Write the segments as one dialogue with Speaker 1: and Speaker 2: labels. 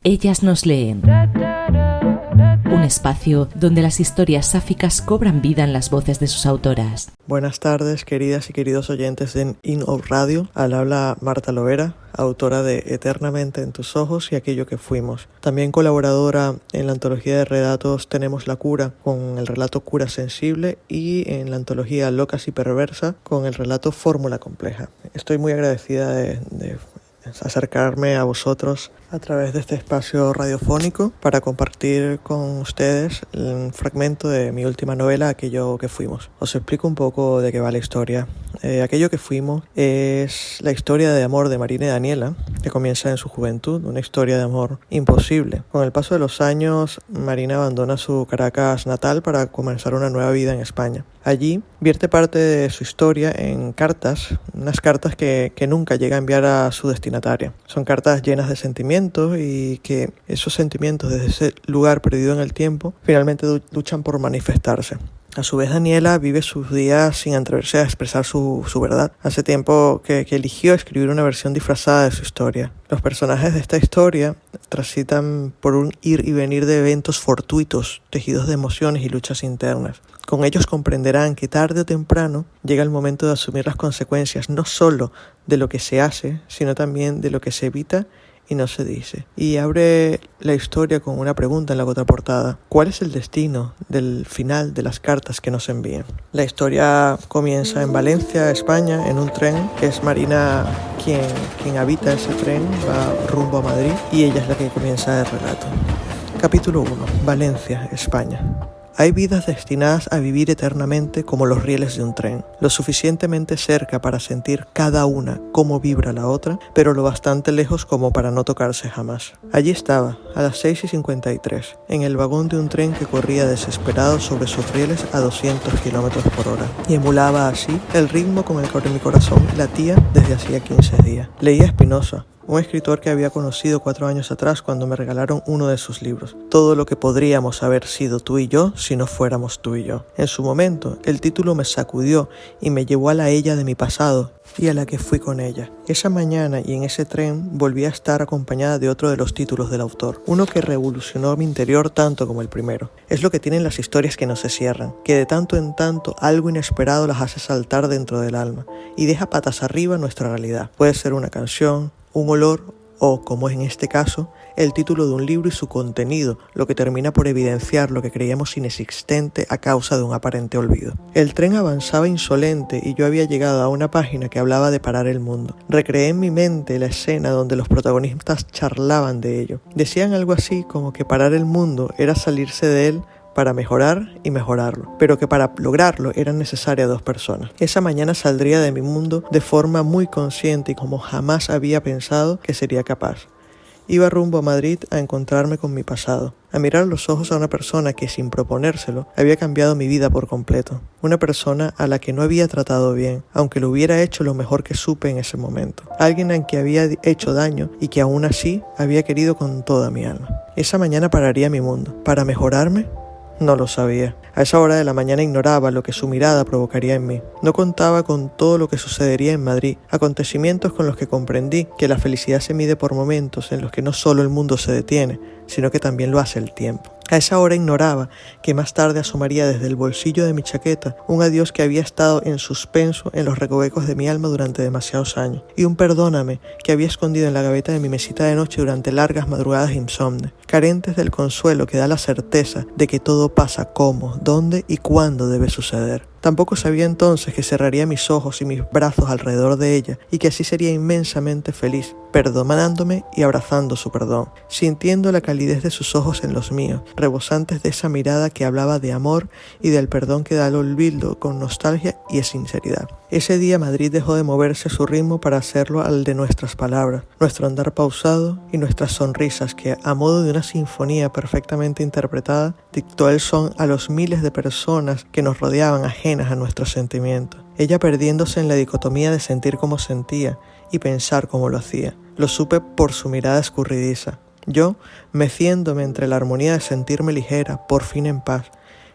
Speaker 1: Ellas nos leen. Un espacio donde las historias sáficas cobran vida en las voces de sus autoras.
Speaker 2: Buenas tardes, queridas y queridos oyentes de In-Out Radio. Al habla Marta Lovera, autora de Eternamente en tus ojos y Aquello que fuimos. También colaboradora en la antología de relatos Tenemos la cura, con el relato Cura sensible, y en la antología Locas y perversa, con el relato Fórmula compleja. Estoy muy agradecida de acercarme a vosotros a través de este espacio radiofónico para compartir con ustedes un fragmento de mi última novela, Aquello que fuimos. Os explico un poco de qué va la historia. Aquello que fuimos es la historia de amor de Marina y Daniela, que comienza en su juventud, una historia de amor imposible. Con el paso de los años, Marina abandona su Caracas natal para comenzar una nueva vida en España. Allí vierte parte de su historia en cartas, unas cartas que nunca llega a enviar a su destinataria. Son cartas llenas de sentimientos y que esos sentimientos desde ese lugar perdido en el tiempo finalmente luchan por manifestarse. A su vez, Daniela vive sus días sin atreverse a expresar su verdad. Hace tiempo que eligió escribir una versión disfrazada de su historia. Los personajes de esta historia transitan por un ir y venir de eventos fortuitos, tejidos de emociones y luchas internas. Con ellos comprenderán que tarde o temprano llega el momento de asumir las consecuencias no solo de lo que se hace, sino también de lo que se evita y no se dice. Y abre la historia con una pregunta en la contraportada: ¿cuál es el destino del final de las cartas que nos envían? La historia comienza en Valencia, España, en un tren. Es Marina quien habita ese tren, va rumbo a Madrid, y ella es la que comienza el relato. Capítulo 1. Valencia, España. Hay vidas destinadas a vivir eternamente como los rieles de un tren, lo suficientemente cerca para sentir cada una cómo vibra la otra, pero lo bastante lejos como para no tocarse jamás. Allí estaba, a las 6:53, en el vagón de un tren que corría desesperado sobre sus rieles a 200 km por hora, y emulaba así el ritmo con el que mi corazón latía desde hacía 15 días. Leía Spinoza, un escritor que había conocido 4 años atrás cuando me regalaron uno de sus libros. Todo lo que podríamos haber sido tú y yo si no fuéramos tú y yo. En su momento, el título me sacudió y me llevó a la ella de mi pasado y a la que fui con ella. Esa mañana y en ese tren volví a estar acompañada de otro de los títulos del autor, uno que revolucionó mi interior tanto como el primero. Es lo que tienen las historias que no se cierran, que de tanto en tanto algo inesperado las hace saltar dentro del alma y deja patas arriba nuestra realidad. Puede ser una canción, un olor o, como en este caso, el título de un libro y su contenido, lo que termina por evidenciar lo que creíamos inexistente a causa de un aparente olvido. El tren avanzaba insolente y yo había llegado a una página que hablaba de parar el mundo. Recreé en mi mente la escena donde los protagonistas charlaban de ello. Decían algo así como que parar el mundo era salirse de él para mejorar y mejorarlo, pero que para lograrlo eran necesarias 2 personas. Esa mañana saldría de mi mundo de forma muy consciente y como jamás había pensado que sería capaz. Iba rumbo a Madrid a encontrarme con mi pasado, a mirar los ojos a una persona que, sin proponérselo, había cambiado mi vida por completo. Una persona a la que no había tratado bien, aunque lo hubiera hecho lo mejor que supe en ese momento. Alguien a quien había hecho daño y que aún así había querido con toda mi alma. Esa mañana pararía mi mundo. ¿Para mejorarme? No lo sabía. A esa hora de la mañana ignoraba lo que su mirada provocaría en mí. No contaba con todo lo que sucedería en Madrid, acontecimientos con los que comprendí que la felicidad se mide por momentos en los que no solo el mundo se detiene, sino que también lo hace el tiempo. A esa hora ignoraba que más tarde asomaría desde el bolsillo de mi chaqueta un adiós que había estado en suspenso en los recovecos de mi alma durante demasiados años, y un perdóname que había escondido en la gaveta de mi mesita de noche durante largas madrugadas insomnes, carentes del consuelo que da la certeza de que todo pasa como, dónde y cuándo debe suceder. Tampoco sabía entonces que cerraría mis ojos y mis brazos alrededor de ella y que así sería inmensamente feliz, perdonándome y abrazando su perdón, sintiendo la calidez de sus ojos en los míos, rebosantes de esa mirada que hablaba de amor y del perdón que da al olvido con nostalgia y sinceridad. Ese día Madrid dejó de moverse a su ritmo para hacerlo al de nuestras palabras, nuestro andar pausado y nuestras sonrisas que, a modo de una sinfonía perfectamente interpretada, dictó el son a los miles de personas que nos rodeaban ajenas a nuestros sentimientos. Ella perdiéndose en la dicotomía de sentir como sentía y pensar como lo hacía. Lo supe por su mirada escurridiza. Yo, meciéndome entre la armonía de sentirme ligera, por fin en paz,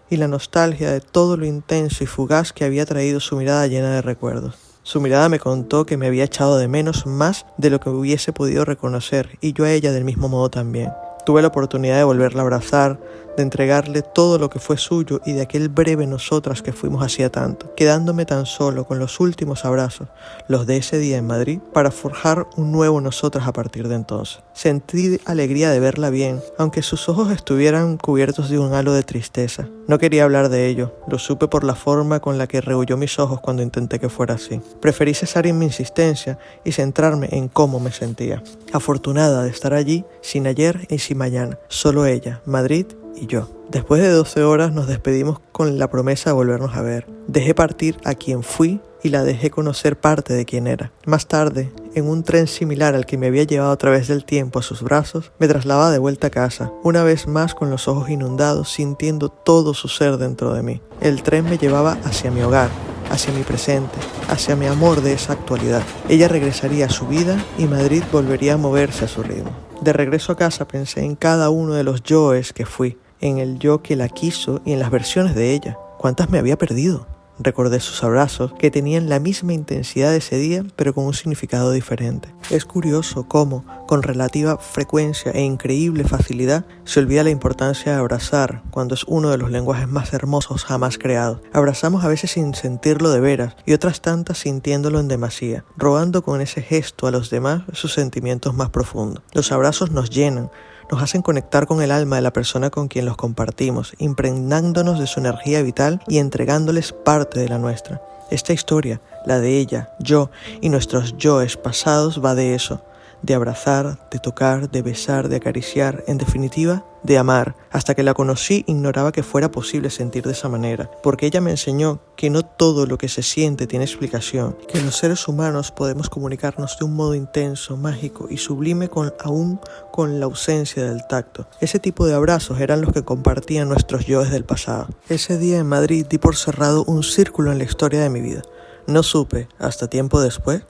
Speaker 2: y la nostalgia de todo lo intenso y fugaz que había traído su mirada llena de recuerdos. Su mirada me contó que me había echado de menos más de lo que hubiese podido reconocer, y yo a ella del mismo modo también. Tuve la oportunidad de volverla a abrazar, de entregarle todo lo que fue suyo y de aquel breve nosotras que fuimos hacía tanto, quedándome tan solo con los últimos abrazos, los de ese día en Madrid, para forjar un nuevo nosotras a partir de entonces. Sentí alegría de verla bien, aunque sus ojos estuvieran cubiertos de un halo de tristeza. No quería hablar de ello, lo supe por la forma con la que rehuyó mis ojos cuando intenté que fuera así. Preferí cesar en mi insistencia y centrarme en cómo me sentía. Afortunada de estar allí, sin ayer y sin mañana, solo ella, Madrid y yo. Después de 12 horas nos despedimos con la promesa de volvernos a ver. Dejé partir a quien fui y la dejé conocer parte de quien era. Más tarde, en un tren similar al que me había llevado a través del tiempo a sus brazos, me trasladaba de vuelta a casa, una vez más con los ojos inundados, sintiendo todo su ser dentro de mí. El tren me llevaba hacia mi hogar, hacia mi presente, hacia mi amor de esa actualidad. Ella regresaría a su vida y Madrid volvería a moverse a su ritmo. De regreso a casa pensé en cada uno de los yoes que fui, en el yo que la quiso y en las versiones de ella. ¿Cuántas me había perdido? Recordé sus abrazos, que tenían la misma intensidad de ese día, pero con un significado diferente. Es curioso cómo, con relativa frecuencia e increíble facilidad, se olvida la importancia de abrazar, cuando es uno de los lenguajes más hermosos jamás creados. Abrazamos a veces sin sentirlo de veras, y otras tantas sintiéndolo en demasía, robando con ese gesto a los demás sus sentimientos más profundos. Los abrazos nos llenan, nos hacen conectar con el alma de la persona con quien los compartimos, impregnándonos de su energía vital y entregándoles parte de la nuestra. Esta historia, la de ella, yo y nuestros yoes pasados, va de eso, de abrazar, de tocar, de besar, de acariciar, en definitiva, de amar. Hasta que la conocí ignoraba que fuera posible sentir de esa manera, porque ella me enseñó que no todo lo que se siente tiene explicación, que los seres humanos podemos comunicarnos de un modo intenso, mágico y sublime aún con la ausencia del tacto. Ese tipo de abrazos eran los que compartían nuestros yoes del pasado. Ese día en Madrid di por cerrado un círculo en la historia de mi vida. No supe, hasta tiempo después,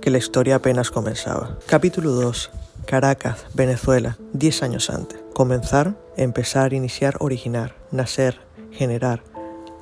Speaker 2: que la historia apenas comenzaba. Capítulo 2. Caracas, Venezuela, 10 años antes. Comenzar, empezar, iniciar, originar, nacer, generar,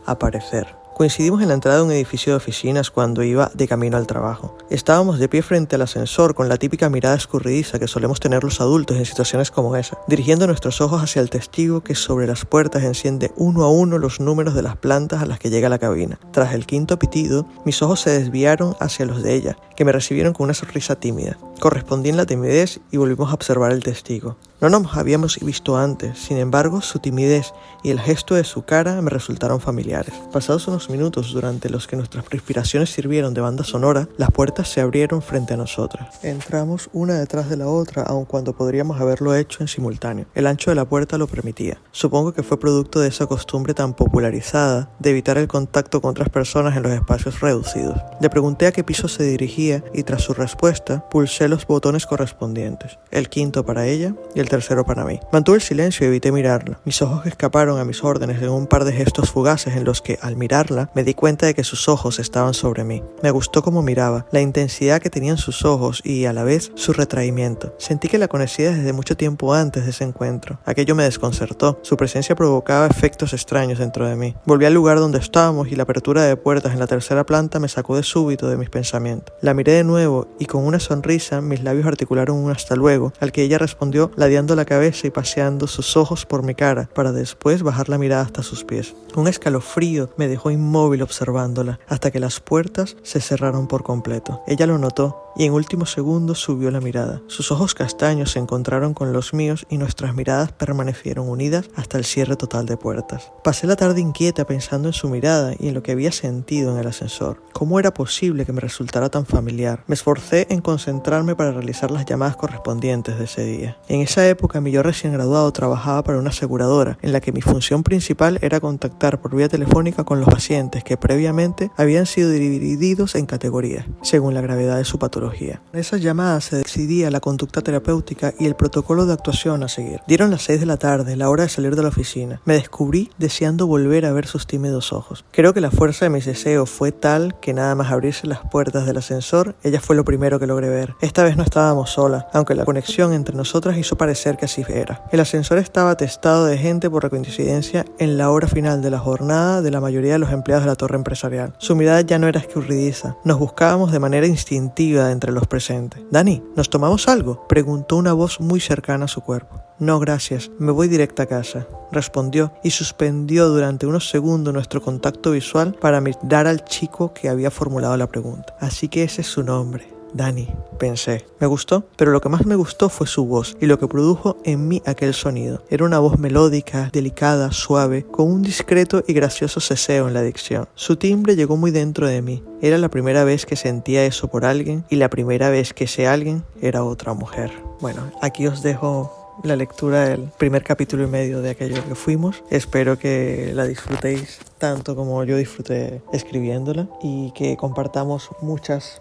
Speaker 2: aparecer. Coincidimos en la entrada de un edificio de oficinas cuando iba de camino al trabajo. Estábamos de pie frente al ascensor con la típica mirada escurridiza que solemos tener los adultos en situaciones como esa, dirigiendo nuestros ojos hacia el testigo que sobre las puertas enciende uno a uno los números de las plantas a las que llega la cabina. Tras el quinto pitido, mis ojos se desviaron hacia los de ella, que me recibieron con una sonrisa tímida. Correspondí en la timidez y volvimos a observar el testigo. No nos habíamos visto antes, sin embargo, su timidez y el gesto de su cara me resultaron familiares. Pasados unos minutos durante los que nuestras respiraciones sirvieron de banda sonora, las puertas se abrieron frente a nosotras. Entramos una detrás de la otra, aun cuando podríamos haberlo hecho en simultáneo. El ancho de la puerta lo permitía. Supongo que fue producto de esa costumbre tan popularizada de evitar el contacto con otras personas en los espacios reducidos. Le pregunté a qué piso se dirigía y tras su respuesta pulsé los botones correspondientes, el quinto para ella y el tercero para mí. Mantuve el silencio y evité mirarla. Mis ojos escaparon a mis órdenes en un par de gestos fugaces en los que, al mirarla, me di cuenta de que sus ojos estaban sobre mí. Me gustó cómo miraba, la intensidad que tenían sus ojos y, a la vez, su retraimiento. Sentí que la conocía desde mucho tiempo antes de ese encuentro. Aquello me desconcertó. Su presencia provocaba efectos extraños dentro de mí. Volví al lugar donde estábamos y la apertura de puertas en la tercera planta me sacó de súbito de mis pensamientos. La miré de nuevo y con una sonrisa mis labios articularon un hasta luego, al que ella respondió ladeando la cabeza y paseando sus ojos por mi cara, para después bajar la mirada hasta sus pies. Un escalofrío me dejó inmóvil observándola, hasta que las puertas se cerraron por completo. Ella lo notó y en últimos segundos subió la mirada. Sus ojos castaños se encontraron con los míos y nuestras miradas permanecieron unidas hasta el cierre total de puertas. Pasé la tarde inquieta pensando en su mirada y en lo que había sentido en el ascensor. ¿Cómo era posible que me resultara tan familiar? Me esforcé en concentrarme para realizar las llamadas correspondientes de ese día. En esa época mi yo recién graduado trabajaba para una aseguradora en la que mi función principal era contactar por vía telefónica con los pacientes que previamente habían sido divididos en categorías, según la gravedad de su patología. antología. En esas llamadas se decidía la conducta terapéutica y el protocolo de actuación a seguir. Dieron las 6 de la tarde, la hora de salir de la oficina. Me descubrí deseando volver a ver sus tímidos ojos. Creo que la fuerza de mis deseos fue tal que nada más abrirse las puertas del ascensor, ella fue lo primero que logré ver. Esta vez no estábamos solas, aunque la conexión entre nosotras hizo parecer que así era. El ascensor estaba atestado de gente por coincidencia en la hora final de la jornada de la mayoría de los empleados de la torre empresarial. Su mirada ya no era escurridiza. Nos buscábamos de manera instintiva entre los presentes. «Dani, ¿nos tomamos algo?», preguntó una voz muy cercana a su cuerpo. «No, gracias, me voy directa a casa», respondió y suspendió durante unos segundos nuestro contacto visual para mirar al chico que había formulado la pregunta. Así que ese es su nombre, Dani, pensé. Me gustó, pero lo que más me gustó fue su voz y lo que produjo en mí aquel sonido. Era una voz melódica, delicada, suave, con un discreto y gracioso ceseo en la dicción. Su timbre llegó muy dentro de mí. Era la primera vez que sentía eso por alguien y la primera vez que ese alguien era otra mujer. Bueno, aquí os dejo la lectura del primer capítulo y medio de aquello que fuimos. Espero que la disfrutéis tanto como yo disfruté escribiéndola y que compartamos muchas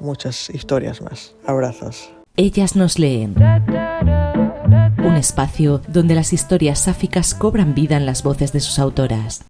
Speaker 2: historias más. Abrazos.
Speaker 1: Ellas nos leen. Un espacio donde las historias sáficas cobran vida en las voces de sus autoras.